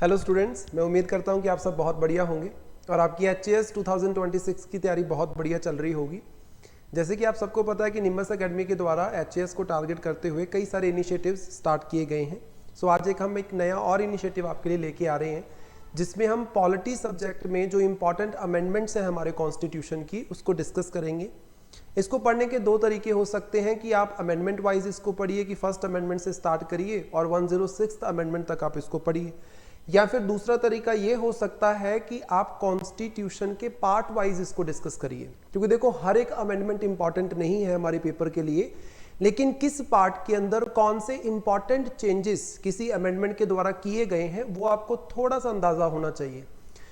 Hello students, मैं उम्मीद करता हूं कि आप सब बहुत बढ़िया होंगे और आपकी एचएएस 2026 की तैयारी बहुत बढ़िया चल रही होगी। जैसे कि आप सबको पता है कि निम्बस एकेडमी के द्वारा एचएएस को टारगेट करते हुए कई सारे इनिशिएटिव्स स्टार्ट किए गए हैं। सो आज हम एक नया और इनिशिएटिव आपके लिए लेके आ रहे हैं जिसमें हम पॉलिटी सब्जेक्ट में जो इंपॉर्टेंट अमेंडमेंट्स हैं हमारे कॉन्स्टिट्यूशन की उसको डिस्कस करेंगे। इसको पढ़ने के दो तरीके हो सकते हैं कि आप अमेंडमेंट वाइज इसको पढ़िए कि फर्स्ट अमेंडमेंट से स्टार्ट करिए और 106 अमेंडमेंट तक आप इसको पढ़िए, या फिर दूसरा तरीका ये हो सकता है कि आप कॉन्स्टिट्यूशन के पार्ट वाइज इसको डिस्कस करिए। क्योंकि देखो, हर एक अमेंडमेंट इंपॉर्टेंट नहीं है हमारे पेपर के लिए, लेकिन किस पार्ट के अंदर कौन से इंपॉर्टेंट चेंजेस किसी अमेंडमेंट के द्वारा किए गए हैं वो आपको थोड़ा सा अंदाजा होना चाहिए।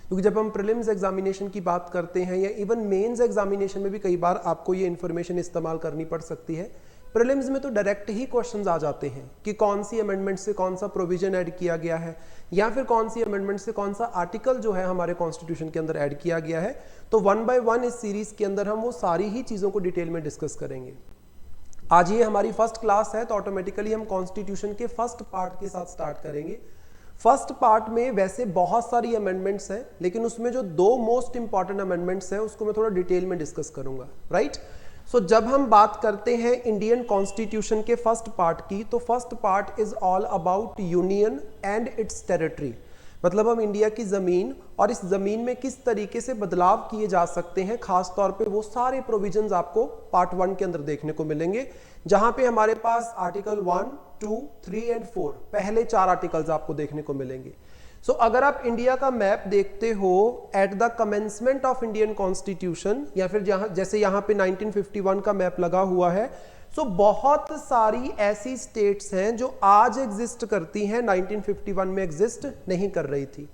क्योंकि जब हम प्रीलिम्स एग्जामिनेशन की बात करते हैं या इवन मेंस एग्जामिनेशन में भी कई बार आपको ये इन्फॉर्मेशन इस्तेमाल करनी पड़ सकती है। प्रीलिम्स में तो डायरेक्ट ही क्वेश्चंस आ जाते हैं कि कौन सी अमेंडमेंट से कौन सा प्रोविजन ऐड किया गया है या फिर कौन सी अमेंडमेंट से कौन सा आर्टिकल जो है हमारे कॉन्स्टिट्यूशन के अंदर ऐड किया गया है। तो 1 बाय 1 इस सीरीज के अंदर हम वो सारी ही चीज़ों को डिटेल में डिस्कस करेंगे। आज ये हमारी फर्स्ट क्लास है तो ऑटोमेटिकली हम कॉन्स्टिट्यूशन के फर्स्ट पार्ट के साथ स्टार्ट करेंगे। फर्स्ट पार्ट में वैसे बहुत सारी अमेंडमेंट्स हैं, लेकिन उसमें जो दो मोस्ट इंपॉर्टेंट अमेंडमेंट्स हैं उसको मैं थोड़ा डिटेल में डिस्कस करूंगा, राइट। सो जब हम बात करते हैं इंडियन कॉन्स्टिट्यूशन के फर्स्ट पार्ट की, तो first part is all about union and it's territory. मतलब हम इंडिया की ज़मीन और इस ज़मीन में किस तरीके से बदलाव किए जा सकते हैं, खास तौर पे वो सारे प्रोविजंस आपको पार्ट 1 के अंदर देखने को मिलेंगे, जहां पे हमारे पास आर्टिकल 1, 2, 3 एंड 4 पहले 4 आर्टिकल्स आपको देखने को मिलेंगे। सो अगर आप इंडिया का मैप देखते हो at the commencement of Indian constitution, या फिर जैसे यहाँ पे 1951 का मैप लगा हुआ है, सो बहुत सारी ऐसी स्टेट्स हैं जो आज एग्जिस्ट करती हैं, 1951 में एग्जिस्ट नहीं कर रही थी।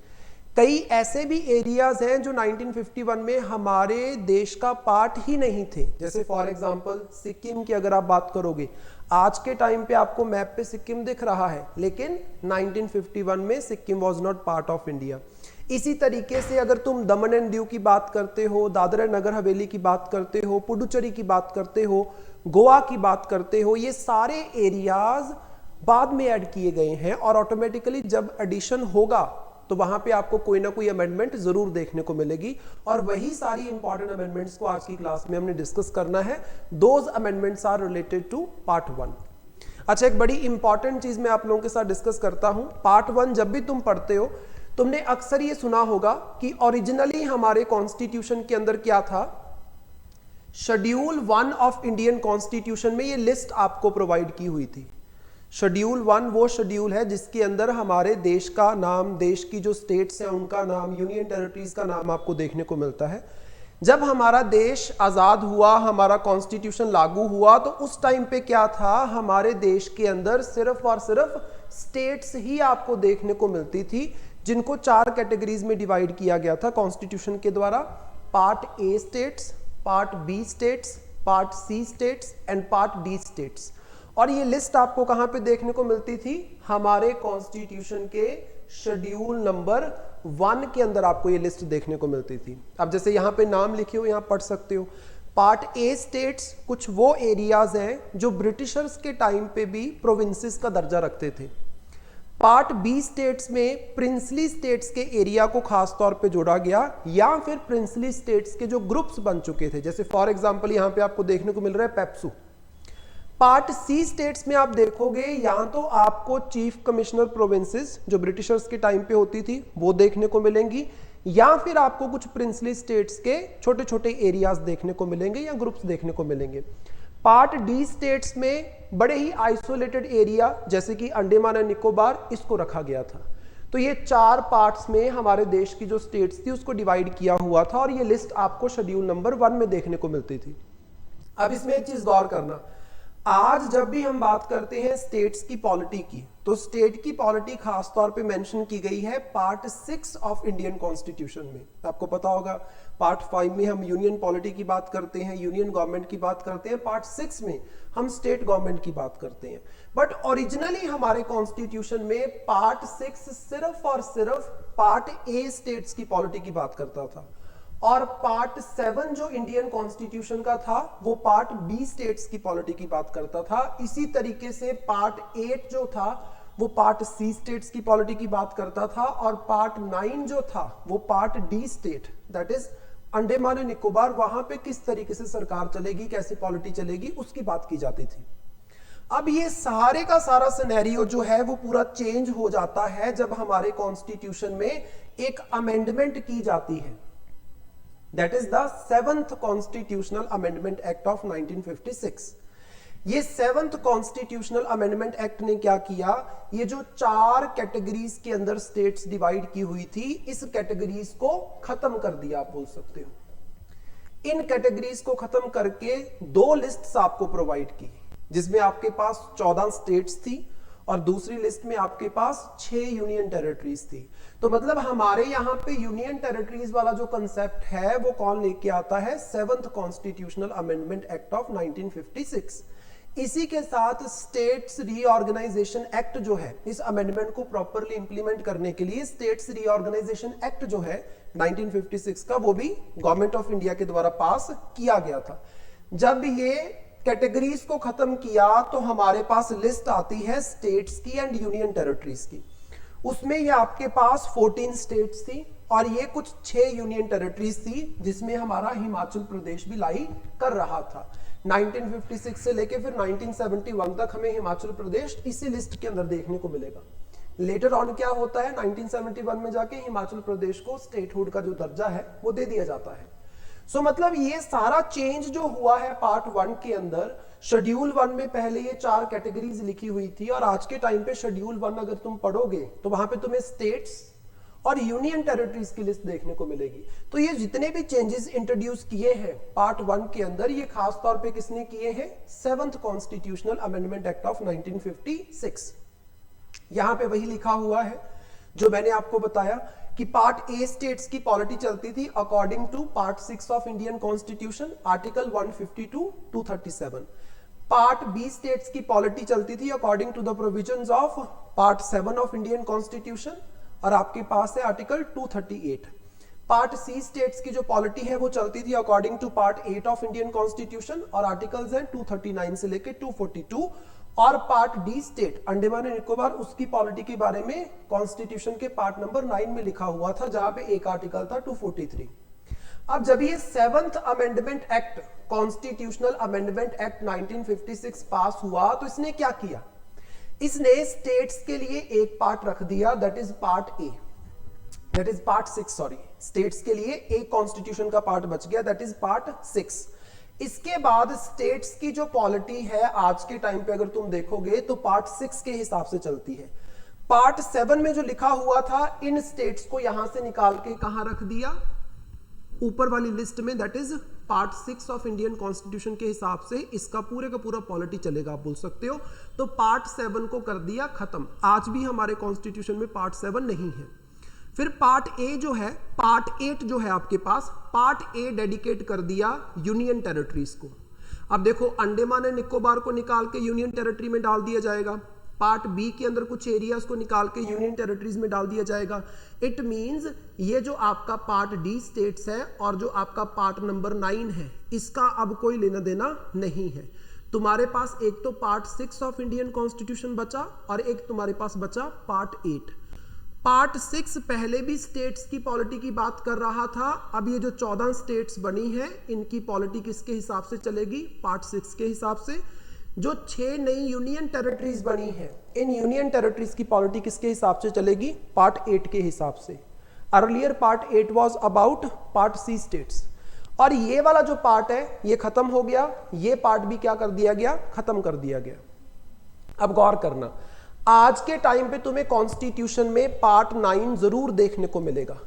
कई ऐसे भी एरियाज हैं जो 1951 में हमारे देश का पार्ट ही नहीं थे। जैसे फॉर एग्जांपल सिक्किम की अगर आप बात करोगे, आज के टाइम पे आपको मैप पे सिक्किम दिख रहा है, लेकिन 1951 में Sikkim was not part of India. इसी तरीके से अगर तुम दमन एंड दीव की बात करते हो, दादरा नगर हवेली की बात करते हो, पुडुचेरी की बात करते हो, गोवा की बात करते हो, ये सारे एरियाज बाद में ऐड किए गए हैं और ऑटोमेटिकली जब एडिशन होगा तो वहां पे आपको कोई ना कोई अमेंडमेंट जरूर देखने को मिलेगी और वही सारी इंपॉर्टेंट अमेंडमेंट्स को आज की क्लास में हमने डिस्कस करना है। Those amendments are related to part 1। अच्छा, एक बड़ी इंपॉर्टेंट चीज मैं आप लोगों के साथ डिस्कस करता हूं। पार्ट 1 जब भी तुम पढ़ते हो, तुमने अक्सर ये सुना होगा कि ओरिजिनली हमारे कॉन्स्टिट्यूशन के अंदर क्या था। शेड्यूल 1 ऑफ इंडियन कॉन्स्टिट्यूशन में ये लिस्ट आपको प्रोवाइड की हुई थी। शेड्यूल 1 वो शेड्यूल है जिसके अंदर हमारे देश का नाम, देश की जो स्टेट्स हैं उनका नाम, यूनियन टेरिटरीज का नाम आपको देखने को मिलता है। जब हमारा देश आज़ाद हुआ, हमारा कॉन्स्टिट्यूशन लागू हुआ, तो उस टाइम पे क्या था, हमारे देश के अंदर सिर्फ और सिर्फ स्टेट्स ही आपको देखने को मिलती थी, जिनको 4 कैटेगरीज में डिवाइड किया गया था कॉन्स्टिट्यूशन के द्वारा। Part A states, part B states, part C states and part D states. और ये लिस्ट आपको कहां पे देखने को मिलती थी, हमारे कॉन्स्टिट्यूशन के शेड्यूल नंबर 1 के अंदर आपको ये लिस्ट देखने को मिलती थी। अब जैसे यहाँ पे नाम लिखे हो, यहाँ पढ़ सकते हो। पार्ट ए स्टेट्स कुछ वो एरियाज हैं जो ब्रिटिशर्स के टाइम पे भी प्रोविंसेस का दर्जा रखते थे। पार्ट बी स्टेट्स में प्रिंसली स्टेट्स के एरिया को खास तौर पे जोड़ा गया, या फिर प्रिंसली स्टेट्स के जो ग्रुप्स बन चुके थे। जैसे फॉर एग्जांपल यहाँ पे आपको देखने को मिल रहा है पेप्सू। पार्ट सी स्टेट्स में आप देखोगे, यहां तो आपको चीफ कमिश्नर प्रोविंसेस जो ब्रिटिशर्स के टाइम पे होती थी वो देखने को मिलेंगी, या फिर आपको कुछ प्रिंसली स्टेट्स के छोटे छोटे एरियाज देखने को मिलेंगे या ग्रुप्स देखने को मिलेंगे। पार्ट डी स्टेट्स में बड़े ही आइसोलेटेड एरिया जैसे कि अंडमान एंड निकोबार, इसको रखा गया था। तो ये 4 पार्ट्स में हमारे देश की जो स्टेट्स थी उसको डिवाइड किया हुआ था और ये लिस्ट आपको शेड्यूल नंबर 1 में देखने को मिलती थी। अब इसमें एक चीज गौर करना, आज जब भी हम बात करते हैं स्टेट्स की पॉलिटी की, तो स्टेट की पॉलिटी खास तौर पे मेंशन की गई है पार्ट 6 ऑफ इंडियन कॉन्स्टिट्यूशन में। आपको पता होगा पार्ट 5 में हम यूनियन पॉलिटी की बात करते हैं, यूनियन गवर्नमेंट की बात करते हैं, पार्ट 6 में हम स्टेट गवर्नमेंट की बात करते हैं। बट ओरिजिनली हमारे कॉन्स्टिट्यूशन में पार्ट 6 सिर्फ और सिर्फ पार्ट ए स्टेट्स की पॉलिटी की बात करता था, और पार्ट 7 जो इंडियन कॉन्स्टिट्यूशन का था वो पार्ट बी स्टेट्स की पॉलिटी की बात करता था। इसी तरीके से पार्ट 8 जो था वो पार्ट सी स्टेट्स की पॉलिटी की बात करता था, और पार्ट 9 जो था वो part D state, that is Andaman and Nicobar, वहां पे किस तरीके से सरकार चलेगी, कैसी पॉलिटी चलेगी, उसकी बात की जाती थी। अब ये सारे का सारा सिनेरियो जो है वो पूरा चेंज हो जाता है जब हमारे कॉन्स्टिट्यूशन में एक अमेंडमेंट की जाती है, that is the 7th constitutional amendment act of 1956। ये 7th कॉन्स्टिट्यूशनल अमेंडमेंट एक्ट ने क्या किया, ये जो 4 कैटेगरीज के अंदर स्टेट्स डिवाइड की हुई थी, इस कैटेगरीज को खत्म कर दिया, आप बोल सकते हो। इन कैटेगरीज को खत्म करके 2 लिस्ट्स आपको प्रोवाइड की, जिसमें आपके पास 14 स्टेट्स थी और दूसरी लिस्ट में आपके पास 6 यूनियन टेरिटरीज थी। तो मतलब हमारे यहां पे यूनियन टेरिटरीज वाला जो कंसेप्ट है वो कौन लेके आता है, 7th constitutional amendment act of 1956। इसी के साथ स्टेट्स रीऑर्गेनाइजेशन एक्ट जो है, इस अमेंडमेंट को प्रॉपरली इंप्लीमेंट करने के लिए स्टेट्स रीऑर्गेनाइजेशन एक्ट जो है 1956 का, वो भी गवर्नमेंट ऑफ इंडिया के द्वारा पास किया गया था। जब ये कैटेगरीज को खत्म किया तो हमारे पास लिस्ट आती है स्टेट्स की एंड यूनियन टेरिटरीज की। उसमें ये आपके पास 14 स्टेट्स थी और ये कुछ 6 यूनियन टेरिटरीज थी, जिसमें हमारा हिमाचल प्रदेश भी लाई कर रहा था। 1956 से लेके फिर 1971 तक हमें हिमाचल प्रदेश इसी लिस्ट के अंदर देखने को मिलेगा। लेटर ऑन क्या होता है, 1971 में जाके हिमाचल प्रदेश को स्टेटहुड का जो दर्जा है वो दे दिया जाता है। सो मतलब ये सारा चेंज जो हुआ है पार्ट 1 के अंदर, शेड्यूल 1 में पहले ये 4 कैटेगरीज लिखी हुई थी, और आज के टाइम पे शेड्यूल 1 अगर तुम पढ़ोगे तो वहां पे तुम्हें स्टेट्स और यूनियन टेरिटरीज की लिस्ट देखने को मिलेगी। तो ये जितने भी चेंजेस इंट्रोड्यूस किए हैं पार्ट 1 के अंदर, ये खास तौर पे किसने किए हैं, 7th constitutional amendment act of 1956। यहां पे वही लिखा हुआ है जो मैंने आपको बताया कि पार्ट ए स्टेट्स की पॉलिटी चलती थी according to part 6 of Indian constitution, article 152 237। Part B states की पॉलिटी चलती थी according to the provisions of part 7 of Indian constitution, और आपके पास है आर्टिकल 238। पार्ट सी स्टेट्स की जो पॉलिटी है वो चलती थी according to part 8 of Indian constitution, और आर्टिकल्स हैं 239 से लेके 242। और part D state Andaman and Nicobar, उसकी पॉलिटी के बारे में कॉन्स्टिट्यूशन के पार्ट नंबर 9 में लिखा हुआ था, जहां पे एक आर्टिकल था 243। अब जब ये 7th amendment act, constitutional amendment act 1956 पास हुआ, तो इसने क्या किया, इसने स्टेट्स के लिए एक पार्ट रख दिया, that is part A, that is part 6, sorry, states के लिए एक कॉन्स्टिट्यूशन का पार्ट बच गया, दैट इज पार्ट 6। इसके बाद स्टेट्स की जो पॉलिटी है आज के टाइम पे अगर तुम देखोगे तो पार्ट 6 के हिसाब से चलती है। पार्ट 7 में जो लिखा हुआ था, इन स्टेट्स को यहां से निकाल के कहां रख दिया, ऊपर वाली लिस्ट में, that is part 6 of Indian constitution के हिसाब से इसका पूरे का पूरा पॉलिटी चलेगा, आप बोल सकते हो। तो पार्ट 7 को कर दिया खत्म। आज भी हमारे कॉन्स्टिट्यूशन में पार्ट 7 नहीं है। फिर पार्ट ए जो है, पार्ट 8 जो है आपके पास, पार्ट ए डेडिकेट कर दिया यूनियन टेरिटरीज को। अब देखो, अंडमान एंड निकोबार को निकाल के यूनियन टेरिटरी में डाल दिया जाएगा, पार्ट बी के अंदर कुछ एरियाज को निकाल के यूनियन टेरिटरीज में डाल दिया जाएगा। इट मींस ये जो आपका पार्ट डी स्टेट्स है और जो आपका पार्ट नंबर 9 है, इसका अब कोई लेना देना नहीं है। तुम्हारे पास एक तो पार्ट 6 ऑफ इंडियन कॉन्स्टिट्यूशन बचा और एक तुम्हारे पास बचा पार्ट 8। पार्ट 6 पहले भी स्टेट्स की पॉलिटी की बात कर रहा था। अब ये जो 14 स्टेट्स बनी है, इनकी पॉलिटी किसके हिसाब से चलेगी, पार्ट 6 के हिसाब से। जो 6 नई यूनियन टेरिटरीज बनी है, इन यूनियन टेरिटरीज की पॉलिटी किसके हिसाब से चलेगी, पार्ट 8 के हिसाब से। Earlier part 8 was about part C states, और ये वाला जो पार्ट है ये खत्म हो गया, ये पार्ट भी क्या कर दिया गया, खत्म कर दिया गया। अब गौर करना, आज के टाइम पे तुम्हें कॉन्स्टिट्यूशन में पार्ट 9 जरूर देखने को मिलेगा,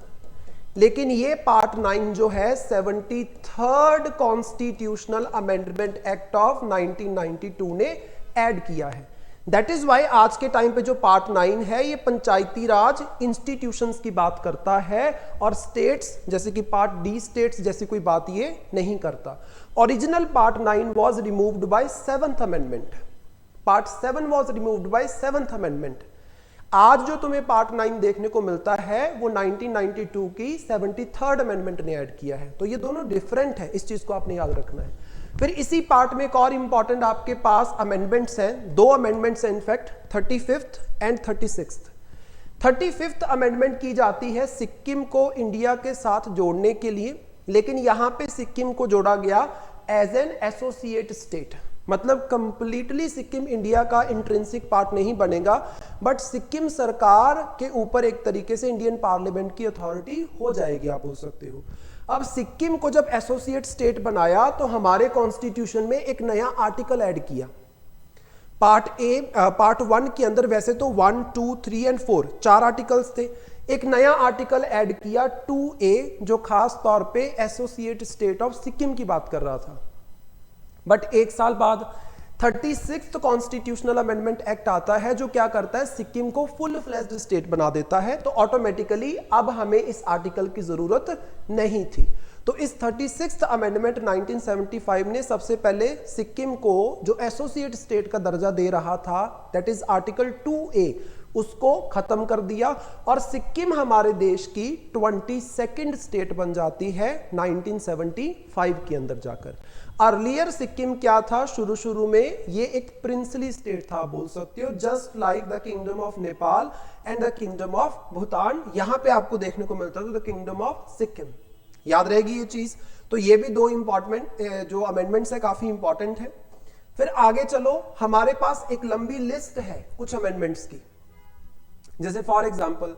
लेकिन ये पार्ट 9 जो है 73rd constitutional amendment act of 1992 ने ऐड किया है। दैट इज वाई आज के टाइम पे जो पार्ट 9 है ये पंचायती राज इंस्टीट्यूशंस की बात करता है, और स्टेट्स जैसे कि पार्ट डी स्टेट्स जैसी कोई बात ये नहीं करता। Original part 9 was removed by 7th amendment, part 7 was removed by 7th amendment. आज जो तुम्हें पार्ट 9 देखने को मिलता है वो 1992 की 73rd अमेंडमेंट ने ऐड किया है। तो ये दोनों डिफरेंट है, इस चीज को आपने याद रखना है। फिर इसी पार्ट में एक और इंपॉर्टेंट आपके पास अमेंडमेंट्स हैं, 2 अमेंडमेंट्स हैं in fact, 35th and 36th। 35th amendment की जाती है सिक्किम को इंडिया के साथ जोड़ने के लिए, लेकिन यहां पे सिक्किम को जोड़ा गया एज एन एसोसिएट स्टेट, मतलब कंप्लीटली सिक्किम इंडिया का इंट्रिंसिक पार्ट नहीं बनेगा, बट सिक्किम सरकार के ऊपर एक तरीके से इंडियन पार्लियामेंट की अथॉरिटी हो जाएगी, आप बोल सकते हो। अब सिक्किम को जब एसोसिएट स्टेट बनाया तो हमारे कॉन्स्टिट्यूशन में एक नया आर्टिकल ऐड किया। पार्ट 1 के अंदर वैसे तो 1, 2, 3 एंड 4 4 आर्टिकल्स थे, एक नया आर्टिकल ऐड किया 2A, जो खास तौर पे एसोसिएट स्टेट ऑफ सिक्किम की बात कर रहा था। बट एक साल बाद 36th कॉन्स्टिट्यूशनल अमेंडमेंट एक्ट आता है, जो क्या करता है, सिक्किम को फुल फ्लेज्ड स्टेट बना देता है। तो ऑटोमेटिकली अब हमें इस आर्टिकल की जरूरत नहीं थी। तो इस 36th अमेंडमेंट 1975 ने सबसे पहले सिक्किम को जो एसोसिएट स्टेट का दर्जा दे रहा था, दैट इज आर्टिकल 2A, उसको खत्म कर दिया और सिक्किम हमारे देश की 22nd स्टेट बन जाती है 1975 के अंदर जाकर। अर्लियर सिक्किम क्या था, शुरू में ये एक प्रिंसली स्टेट था, बोल सकते हो, just like the kingdom of Nepal and the kingdom of Bhutan. यहां पे आपको देखने को मिलता था द किंगडम ऑफ सिक्किम, याद रहेगी ये चीज। तो ये भी 2 इंपॉर्टेंट जो अमेंडमेंट्स है काफी इंपॉर्टेंट है। फिर आगे चलो, हमारे पास एक लंबी लिस्ट है कुछ अमेंडमेंट्स की, जैसे फॉर एग्जाम्पल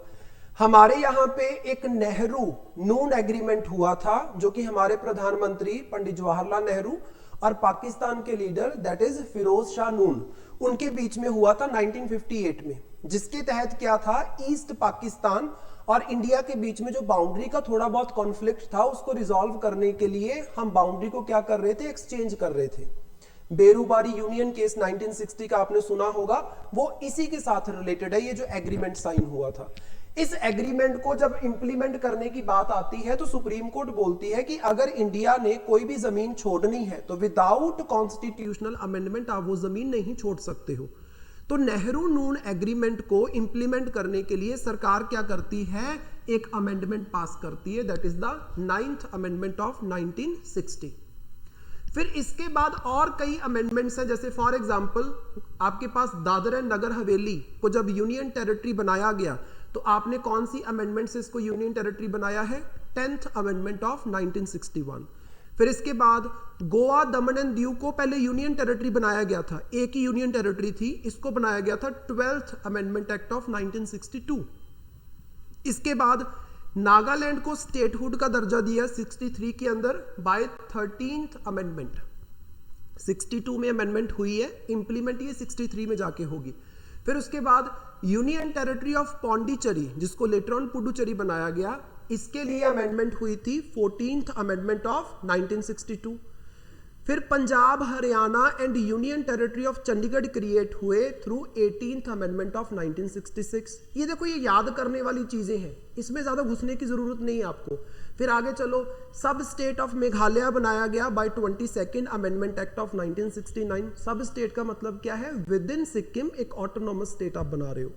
हमारे यहाँ पे एक नेहरू नून एग्रीमेंट हुआ था, जो कि हमारे प्रधानमंत्री पंडित जवाहरलाल नेहरू और पाकिस्तान के leader that is Firoz Shah Noon, उनके बीच में हुआ था 1958 में, जिसके तहत क्या था, ईस्ट पाकिस्तान और इंडिया के बीच में जो बाउंड्री का थोड़ा बहुत कॉन्फ्लिक्ट था, उसको रिजॉल्व करने के लिए हम बाउंड्री को क्या कर रहे थे, एक्सचेंज कर रहे थे। बेरूबारी यूनियन केस 1960 का आपने सुना होगा, वो इसी के साथ रिलेटेड है, ये जो एग्रीमेंट साइन हुआ था। इस एग्रीमेंट को जब इंप्लीमेंट करने की बात आती है तो सुप्रीम कोर्ट बोलती है कि अगर इंडिया ने कोई भी जमीन छोड़नी है तो विदाउट कॉन्स्टिट्यूशनल अमेंडमेंट आप वो जमीन नहीं छोड़ सकते हो। तो नेहरू नून एग्रीमेंट को इंप्लीमेंट करने के लिए सरकार क्या करती है, एक अमेंडमेंट पास करती है, that is the 9th amendment of 1960। फिर इसके बाद और कई अमेंडमेंट्स हैं, जैसे फॉर एग्जांपल आपके पास दादर एंड नगर हवेली को जब यूनियन टेरिटरी बनाया गया तो आपने कौन सी अमेंडमेंट से इसको यूनियन टेरिटरी बनाया है, 10th अमेंडमेंट ऑफ 1961। फिर इसके बाद गोवा, दमन एंड दीव को पहले यूनियन टेरिटरी बनाया गया था, एक ही यूनियन टेरिटरी थी, इसको बनाया गया था 12th अमेंडमेंट एक्ट ऑफ 1962। इसके बाद नागालैंड को स्टेटहुड का दर्जा दिया 63 के अंदर बाय 13th अमेंडमेंट। 62 में अमेंडमेंट हुई है, इंप्लीमेंट ये 63 में जाके होगी। फिर उसके बाद यूनियन टेरिटरी ऑफ पौंडीचेरी, जिसको लेटर ऑन पुडुचेरी बनाया गया, इसके लिए अमेंडमेंट हुई थी 14th अमेंडमेंट ऑफ 1962। फिर Punjab, Haryana and union territory of Chandigarh create हुए थ्रू 18th अमेंडमेंट ऑफ 1966। ये देखो, ये याद करने वाली चीजें हैं, इसमें ज्यादा घुसने की जरूरत नहीं है आपको। फिर आगे चलो, सब स्टेट ऑफ मेघालय बनाया गया bye 22nd amendment act of 1969। सब स्टेट का मतलब क्या है, विद इन सिक्किम एक ऑटोनॉमस स्टेट आप बना रहे हो।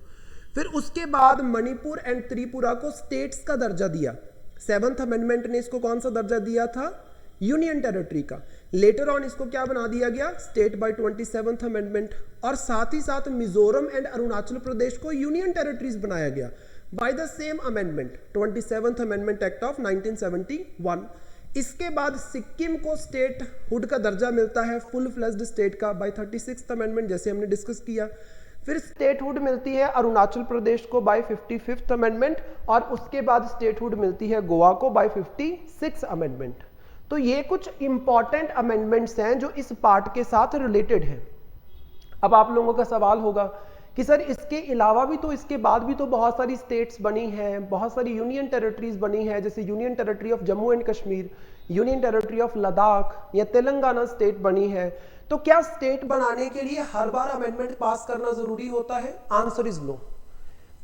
फिर उसके बाद मणिपुर एंड त्रिपुरा को स्टेट्स का दर्जा दिया। 7th अमेंडमेंट ने इसको कौन सा दर्जा दिया था, यूनियन टेरिटरी का। लेटर ऑन इसको क्या बना दिया गया, स्टेट बाय 27th अमेंडमेंट। और साथ ही साथ मिजोरम एंड अरुणाचल प्रदेश को यूनियन टेरिटरीज बनाया गया by the same amendment, 27th amendment act of 1971। इसके बाद सिक्किम को स्टेट हुड का दर्जा मिलता है फुल फ्लेज्ड स्टेट का बाय 36th अमेंडमेंट, जैसे हमने डिस्कस किया। फिर स्टेटहुड मिलती है अरुणाचल प्रदेश को बाय 55th अमेंडमेंट, और उसके बाद स्टेटहुड मिलती है गोवा को बाय 56th अमेंडमेंट। तो ये कुछ इंपॉर्टेंट अमेंडमेंट्स हैं जो इस पार्ट के साथ रिलेटेड हैं। अब आप लोगों का सवाल होगा कि सर इसके अलावा भी तो, इसके बाद भी तो बहुत सारी स्टेट्स बनी हैं, बहुत सारी यूनियन टेरिटरीज बनी हैं, जैसे union territory of Jammu and Kashmir, union territory of Ladakh या तेलंगाना स्टेट बनी है, तो क्या स्टेट बनाने के लिए हर बार अमेंडमेंट पास करना जरूरी होता है? Answer is no.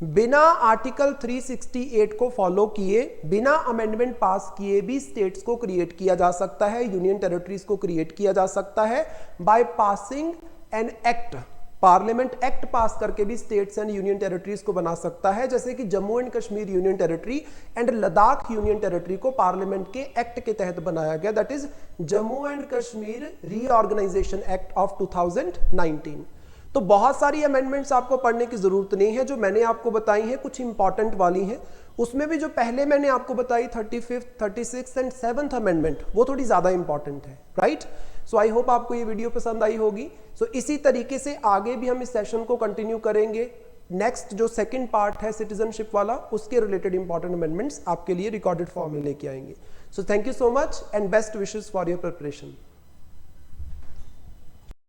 बिना आर्टिकल 368 को फॉलो किए, बिना अमेंडमेंट पास किए भी स्टेट्स को क्रिएट किया जा सकता है, यूनियन टेरिटरीज को क्रिएट किया जा सकता है by passing an act. Parliament act पास करके भी स्टेट्स एंड यूनियन टेरिटरीज को बना सकता है, जैसे कि Jammu and Kashmir union territory and Ladakh union territory को पार्लियामेंट के एक्ट के तहत बनाया गया, that is Jammu and Kashmir reorganisation act of 2019। तो बहुत सारी अमेंडमेंट्स आपको पढ़ने की जरूरत नहीं है, जो मैंने आपको बताई हैं कुछ इंपॉर्टेंट वाली हैं। उसमें भी जो पहले मैंने आपको बताई 35th, 36th and 7th amendment, वो थोड़ी ज्यादा इंपॉर्टेंट है, राइट। सो आई होप आपको ये वीडियो पसंद आई होगी। सो इसी तरीके से आगे भी हम इस सेशन को कंटिन्यू करेंगे। नेक्स्ट जो सेकंड पार्ट है सिटीजनशिप वाला, उसके रिलेटेड इंपॉर्टेंट अमेंडमेंट्स आपके लिए रिकॉर्डेड फॉर्म में लेके आएंगे। So thank you so much and best wishes for your preparation.